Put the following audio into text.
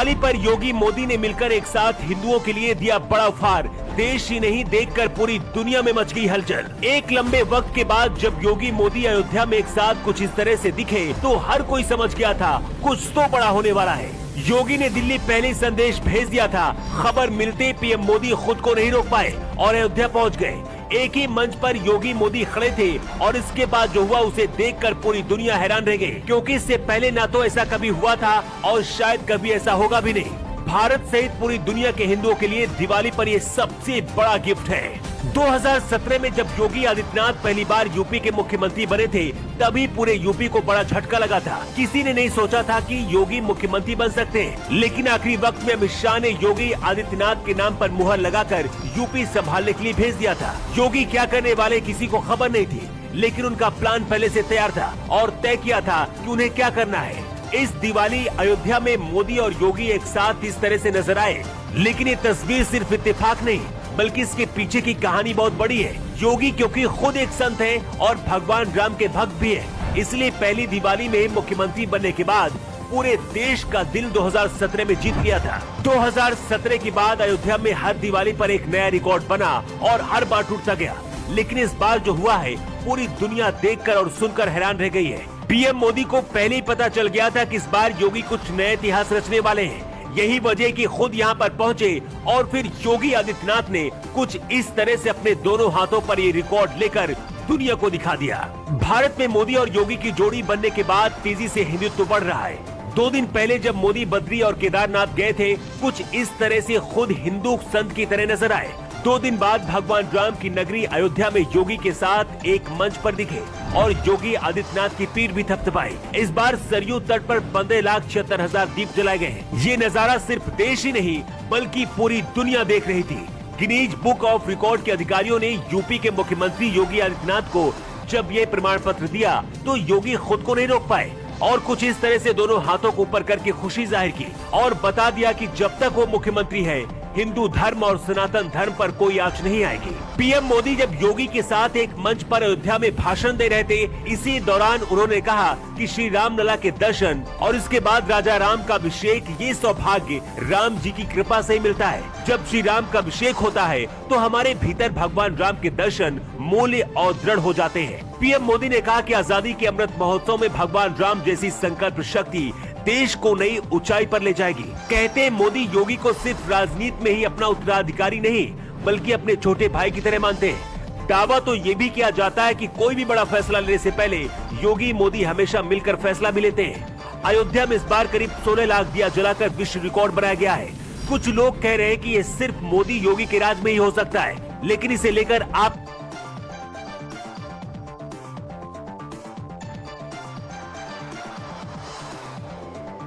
दिवाली पर योगी मोदी ने मिलकर एक साथ हिंदुओं के लिए दिया बड़ा उपहार। देश ही नहीं देखकर पूरी दुनिया में मच गई हलचल। एक लंबे वक्त के बाद जब योगी मोदी अयोध्या में एक साथ कुछ इस तरह से दिखे तो हर कोई समझ गया था कुछ तो बड़ा होने वाला है। योगी ने दिल्ली पहले ही संदेश भेज दिया था। खबर मिलते पीएम मोदी खुद को नहीं रोक पाए और अयोध्या पहुंच गए। एक ही मंच पर योगी मोदी खड़े थे और इसके बाद जो हुआ उसे देखकर पूरी दुनिया हैरान रह गई, क्योंकि इससे पहले ना तो ऐसा कभी हुआ था और शायद कभी ऐसा होगा भी नहीं। भारत सहित पूरी दुनिया के हिंदुओं के लिए दिवाली पर ये सबसे बड़ा गिफ्ट है। 2017 में जब योगी आदित्यनाथ पहली बार यूपी के मुख्यमंत्री बने थे तभी पूरे यूपी को बड़ा झटका लगा था। किसी ने नहीं सोचा था कि योगी मुख्यमंत्री बन सकते हैं, लेकिन आखिरी वक्त में अमित शाह ने योगी आदित्यनाथ के नाम पर मुहर लगाकर यूपी संभालने के लिए भेज दिया था। योगी क्या करने वाले किसी को खबर नहीं थी, लेकिन उनका प्लान पहले से तैयार था और तय किया था कि उन्हें क्या करना है। इस दिवाली अयोध्या में मोदी और योगी एक साथ इस तरह से नजर आए, लेकिन ये तस्वीर सिर्फ इत्तेफाक नहीं बल्कि इसके पीछे की कहानी बहुत बड़ी है। योगी क्योंकि खुद एक संत है और भगवान राम के भक्त भी है, इसलिए पहली दिवाली में मुख्यमंत्री बनने के बाद पूरे देश का दिल 2017 में जीत लिया था। 2017 के बाद अयोध्या में हर दिवाली पर एक नया रिकॉर्ड बना और हर बार टूटता गया, लेकिन इस बार जो हुआ है पूरी दुनिया देखकर और सुनकर हैरान रह गई है। पीएम मोदी को पहले ही पता चल गया था कि इस बार योगी कुछ नए इतिहास रचने वाले हैं। यही वजह कि खुद यहाँ पर पहुँचे और फिर योगी आदित्यनाथ ने कुछ इस तरह से अपने दोनों हाथों पर ये रिकॉर्ड लेकर दुनिया को दिखा दिया। भारत में मोदी और योगी की जोड़ी बनने के बाद तेजी से हिंदुत्व बढ़ रहा है। 2 दिन पहले जब मोदी बद्री और केदारनाथ गए थे कुछ इस तरह से खुद हिंदू संत की तरह नजर आए। 2 दिन बाद भगवान राम की नगरी अयोध्या में योगी के साथ एक मंच पर दिखे और योगी आदित्यनाथ की पीठ भी थपथपाई। इस बार सरयू तट पर 15,76,000 दीप जलाए गए। ये नजारा सिर्फ देश ही नहीं बल्कि पूरी दुनिया देख रही थी। गिनीज बुक ऑफ रिकॉर्ड के अधिकारियों ने यूपी के मुख्यमंत्री योगी आदित्यनाथ को जब ये प्रमाण पत्र दिया तो योगी खुद को नहीं रोक पाए और कुछ इस तरह से दोनों हाथों को ऊपर करके खुशी जाहिर की और बता दिया कि जब तक वो मुख्यमंत्री है हिंदू धर्म और सनातन धर्म पर कोई आंच नहीं आएगी। पीएम मोदी जब योगी के साथ एक मंच पर अयोध्या में भाषण दे रहे थे, इसी दौरान उन्होंने कहा कि श्री राम लला के दर्शन और इसके बाद राजा राम का अभिषेक ये सौभाग्य राम जी की कृपा से ही मिलता है। जब श्री राम का अभिषेक होता है तो हमारे भीतर भगवान राम के दर्शन मूल्य और दृढ़ हो जाते हैं। पीएम मोदी ने कहा कि आजादी के अमृत महोत्सव में भगवान राम जैसी संकल्प शक्ति देश को नई ऊंचाई पर ले जाएगी। कहते हैं मोदी योगी को सिर्फ राजनीति में ही अपना उत्तराधिकारी नहीं बल्कि अपने छोटे भाई की तरह मानते हैं। दावा तो ये भी किया जाता है कि कोई भी बड़ा फैसला लेने से पहले योगी मोदी हमेशा मिलकर फैसला भी लेते हैं। अयोध्या में इस बार करीब 16 लाख दिया जलाकर विश्व रिकॉर्ड बनाया गया है। कुछ लोग कह रहे हैं कि ये सिर्फ मोदी योगी के राज में ही हो सकता है, लेकिन इसे लेकर आप